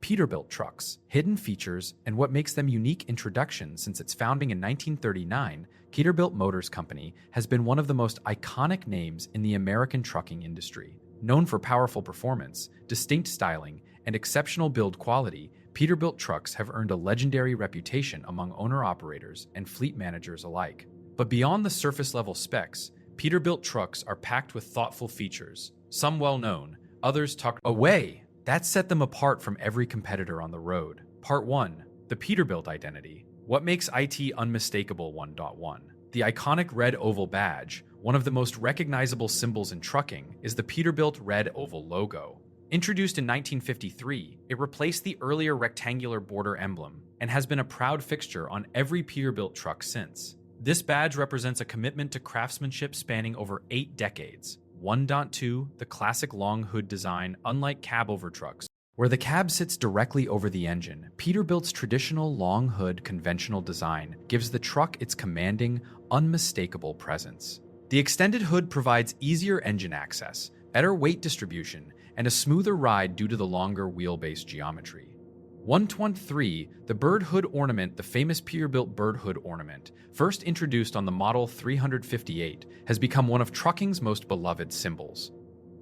Peterbilt trucks, hidden features, and what makes them unique introduction. Since its founding in 1939, Peterbilt Motors Company has been one of the most iconic names in the American trucking industry. Known for powerful performance, distinct styling, and exceptional build quality, Peterbilt trucks have earned a legendary reputation among owner-operators and fleet managers alike. But beyond the surface-level specs, Peterbilt trucks are packed with thoughtful features, some well-known, others tucked away, that set them apart from every competitor on the road. Part 1. The Peterbilt Identity. What makes IT unmistakable? 1.1. The iconic red oval badge, one of the most recognizable symbols in trucking, is the Peterbilt red oval logo. Introduced in 1953, it replaced the earlier rectangular border emblem and has been a proud fixture on every Peterbilt truck since. This badge represents a commitment to craftsmanship spanning over 8 decades. 1.2. The classic long hood design, unlike cab-over trucks, where the cab sits directly over the engine. Peterbilt's traditional long hood conventional design gives the truck its commanding, unmistakable presence. The extended hood provides easier engine access, better weight distribution, and a smoother ride due to the longer wheelbase geometry. 1.3. The bird hood ornament. The famous Peterbilt bird hood ornament, first introduced on the Model 358, has become one of trucking's most beloved symbols.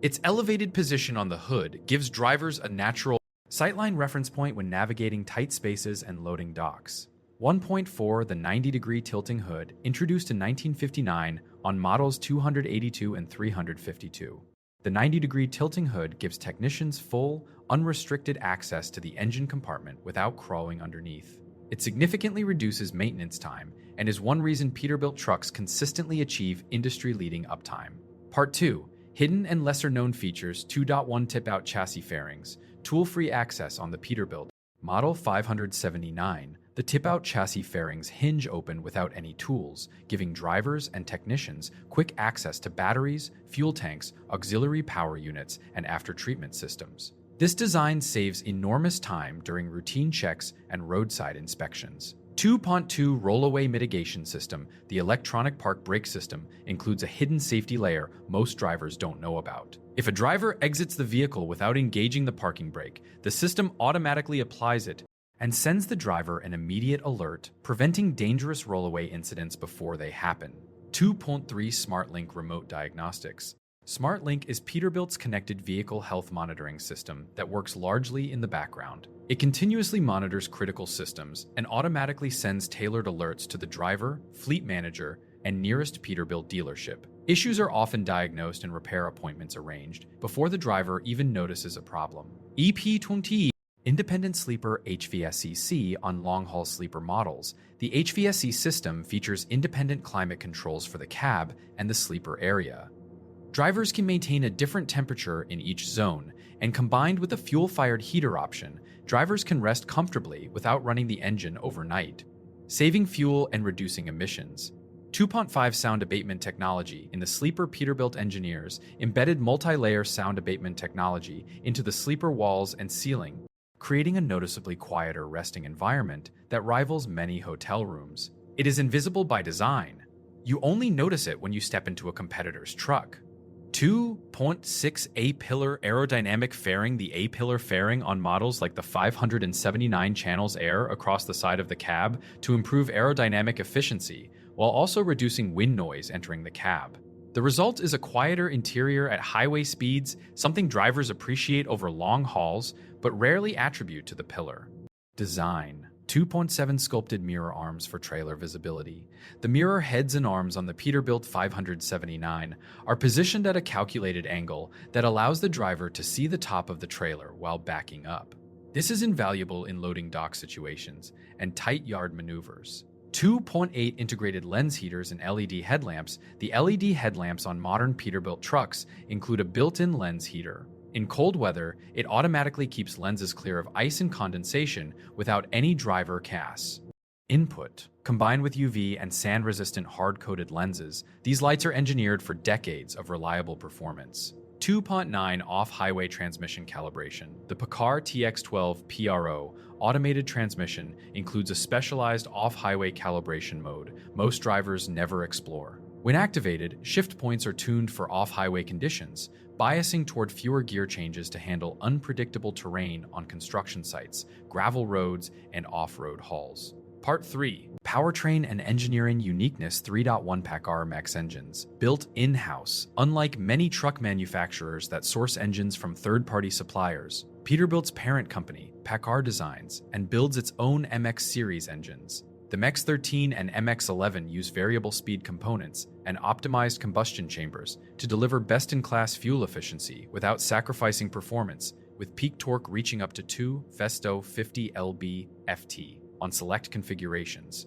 Its elevated position on the hood gives drivers a natural sightline reference point when navigating tight spaces and loading docks. 1.4. The 90-degree tilting hood, introduced in 1959 on models 282 and 352. The 90-degree tilting hood gives technicians full, unrestricted access to the engine compartment without crawling underneath. It significantly reduces maintenance time and is one reason Peterbilt trucks consistently achieve industry-leading uptime. Part 2. Hidden and lesser-known features. 2.1. Tip-out chassis fairings. Tool-free access on the Peterbilt Model 579. The tip-out chassis fairings hinge open without any tools, giving drivers and technicians quick access to batteries, fuel tanks, auxiliary power units, and after-treatment systems. This design saves enormous time during routine checks and roadside inspections. 2.2. Rollaway mitigation system. The electronic park brake system includes a hidden safety layer most drivers don't know about. If a driver exits the vehicle without engaging the parking brake, the system automatically applies it and sends the driver an immediate alert, preventing dangerous rollaway incidents before they happen. 2.3. SmartLINQ remote diagnostics. SmartLINQ is Peterbilt's connected vehicle health monitoring system that works largely in the background. It continuously monitors critical systems and automatically sends tailored alerts to the driver, fleet manager, and nearest Peterbilt dealership. Issues are often diagnosed and repair appointments arranged before the driver even notices a problem. EP20. Independent sleeper HVAC on long-haul sleeper models. The HVAC system features independent climate controls for the cab and the sleeper area. Drivers can maintain a different temperature in each zone, and combined with a fuel-fired heater option, drivers can rest comfortably without running the engine overnight, saving fuel and reducing emissions. 2.5. Sound abatement technology. In the sleeper, Peterbilt engineers embedded multi-layer sound abatement technology into the sleeper walls and ceiling, creating a noticeably quieter resting environment that rivals many hotel rooms. It is invisible by design. You only notice it when you step into a competitor's truck. 2.6. A-pillar aerodynamic fairing. The A-pillar fairing on models like the 579 channels air across the side of the cab to improve aerodynamic efficiency, while also reducing wind noise entering the cab. The result is a quieter interior at highway speeds, something drivers appreciate over long hauls, but rarely attribute to the pillar. Design. 2.7. Sculpted mirror arms for trailer visibility. The mirror heads and arms on the Peterbilt 579 are positioned at a calculated angle that allows the driver to see the top of the trailer while backing up. This is invaluable in loading dock situations and tight yard maneuvers. 2.8. Integrated lens heaters and LED headlamps. The LED headlamps on modern Peterbilt trucks include a built-in lens heater. In cold weather, it automatically keeps lenses clear of ice and condensation without any driver casts. Input. Combined with UV and sand-resistant hard-coated lenses, these lights are engineered for decades of reliable performance. 2.9. Off-highway transmission calibration. The PACCAR TX12 PRO automated transmission includes a specialized off-highway calibration mode most drivers never explore. When activated, shift points are tuned for off-highway conditions, biasing toward fewer gear changes to handle unpredictable terrain on construction sites, gravel roads, and off-road hauls. Part 3. Powertrain and Engineering Uniqueness 3.1 PACCAR MEX engines. Built in-house. Unlike many truck manufacturers that source engines from third-party suppliers, Peterbilt's parent company, PACCAR, designs and builds its own MX series engines. The MEX13 and MX11 use variable speed components and optimized combustion chambers to deliver best-in-class fuel efficiency without sacrificing performance, with peak torque reaching up to 2 Festo 50 lb-ft on select configurations.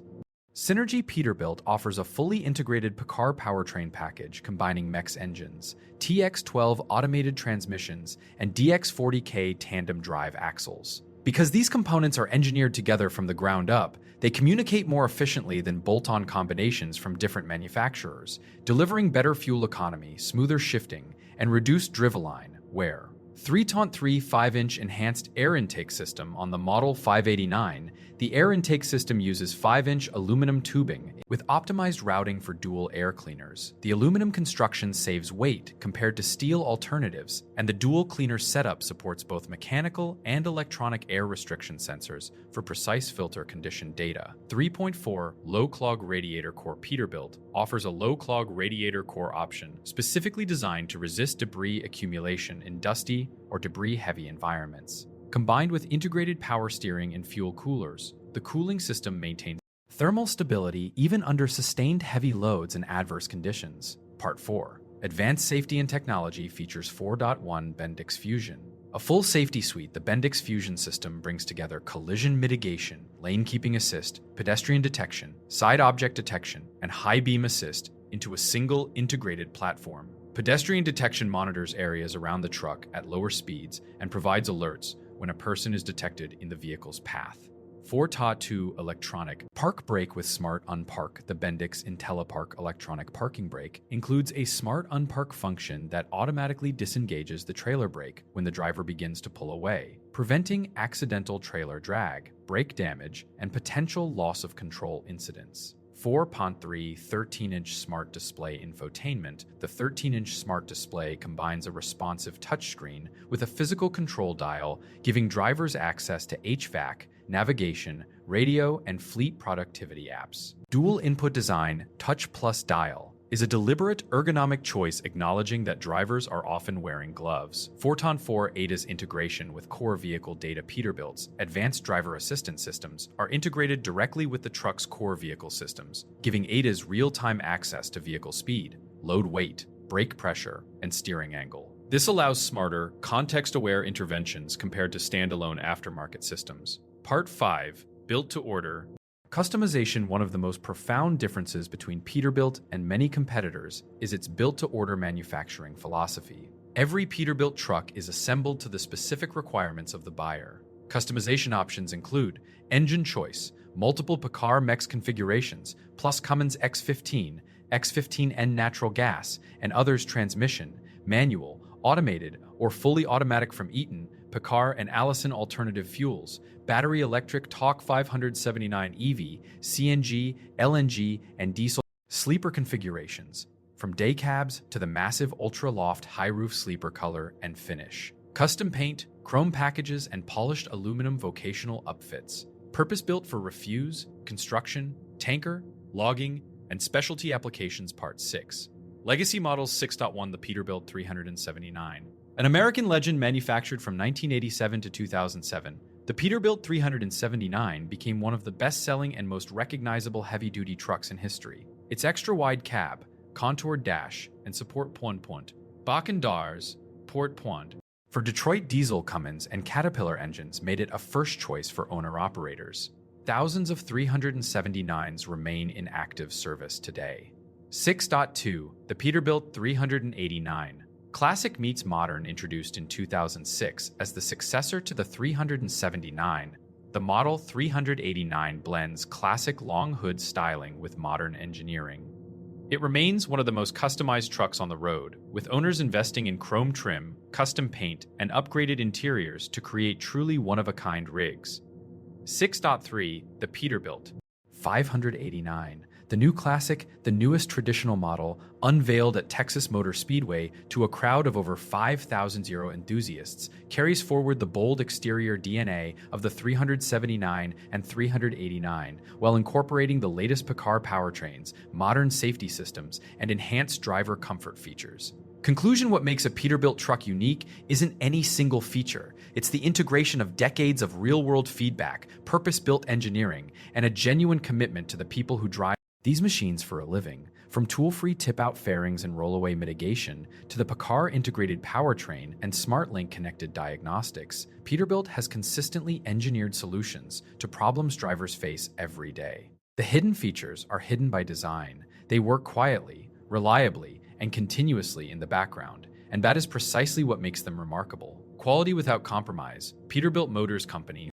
Synergy Peterbilt offers a fully integrated PACCAR powertrain package combining MEX engines, TX12 automated transmissions, and DX40K tandem drive axles. Because these components are engineered together from the ground up, they communicate more efficiently than bolt-on combinations from different manufacturers, delivering better fuel economy, smoother shifting, and reduced driveline wear. 3.3 5-inch enhanced air intake system on the Model 589, the air intake system uses 5-inch aluminum tubing with optimized routing for dual air cleaners. The aluminum construction saves weight compared to steel alternatives, and the dual cleaner setup supports both mechanical and electronic air restriction sensors for precise filter condition data. 3.4 low-clog radiator core Peterbilt offers a low-clog radiator core option specifically designed to resist debris accumulation in dusty or debris-heavy environments. Combined with integrated power steering and fuel coolers, the cooling system maintains thermal stability even under sustained heavy loads and adverse conditions. Part 4. Advanced Safety and Technology features 4.1 Bendix Fusion. A full safety suite, the Bendix Fusion system brings together collision mitigation, lane keeping assist, pedestrian detection, side object detection, and high beam assist into a single integrated platform. Pedestrian detection monitors areas around the truck at lower speeds and provides alerts when a person is detected in the vehicle's path. 4.2 Electronic Park Brake with Smart Unpark. The Bendix IntelliPark electronic parking brake includes a smart unpark function that automatically disengages the trailer brake when the driver begins to pull away, preventing accidental trailer drag, brake damage, and potential loss of control incidents. 4.3 13-inch SmartDisplay infotainment. The 13-inch SmartDisplay combines a responsive touchscreen with a physical control dial, giving drivers access to HVAC, navigation, radio, and fleet productivity apps. Dual input design, touch plus dial, is a deliberate ergonomic choice acknowledging that drivers are often wearing gloves. 4.4 ADAS integration with core vehicle data. Peterbilt's advanced driver assistance systems are integrated directly with the truck's core vehicle systems, giving ADAS real-time access to vehicle speed, load weight, brake pressure, and steering angle. This allows smarter, context-aware interventions compared to standalone aftermarket systems. Part 5. Built to order. Customization. One of the most profound differences between Peterbilt and many competitors is its built-to-order manufacturing philosophy. Every Peterbilt truck is assembled to the specific requirements of the buyer. Customization options include engine choice, multiple PACCAR MEX configurations, plus Cummins X15, X15N natural gas, and others transmission, manual, automated, or fully automatic from Eaton, PACCAR and Allison alternative fuels, battery electric Talk 579 EV, CNG, LNG, and diesel. Sleeper configurations, from day cabs to the massive ultra-loft high-roof sleeper color and finish. Custom paint, chrome packages, and polished aluminum vocational upfits. Purpose-built for refuse, construction, tanker, logging, and specialty applications. Part 6. Legacy models. 6.1 The Peterbilt 379. An American legend manufactured from 1987 to 2007, the Peterbilt 379 became one of the best-selling and most recognizable heavy-duty trucks in history. Its extra-wide cab, contoured dash, and support point, Bakken Dars, port point, for Detroit diesel Cummins and Caterpillar engines made it a first choice for owner-operators. Thousands of 379s remain in active service today. 6.2 The Peterbilt 389. Classic meets modern. Introduced in 2006 as the successor to the 379, the Model 389 blends classic long hood styling with modern engineering. It remains one of the most customized trucks on the road, with owners investing in chrome trim, custom paint, and upgraded interiors to create truly one-of-a-kind rigs. 6.3 The Peterbilt 589. The new classic, the newest traditional model, unveiled at Texas Motor Speedway to a crowd of over 5,000 Zero enthusiasts, carries forward the bold exterior DNA of the 379 and 389 while incorporating the latest PACCAR powertrains, modern safety systems, and enhanced driver comfort features. Conclusion: what makes a Peterbilt truck unique isn't any single feature. It's the integration of decades of real-world feedback, purpose-built engineering, and a genuine commitment to the people who drive these machines for a living. From tool-free tip-out fairings and rollaway mitigation to the PACCAR integrated powertrain and SmartLINQ connected diagnostics, Peterbilt has consistently engineered solutions to problems drivers face every day. The hidden features are hidden by design. They work quietly, reliably, and continuously in the background, and that is precisely what makes them remarkable. Quality without compromise. Peterbilt Motors Company.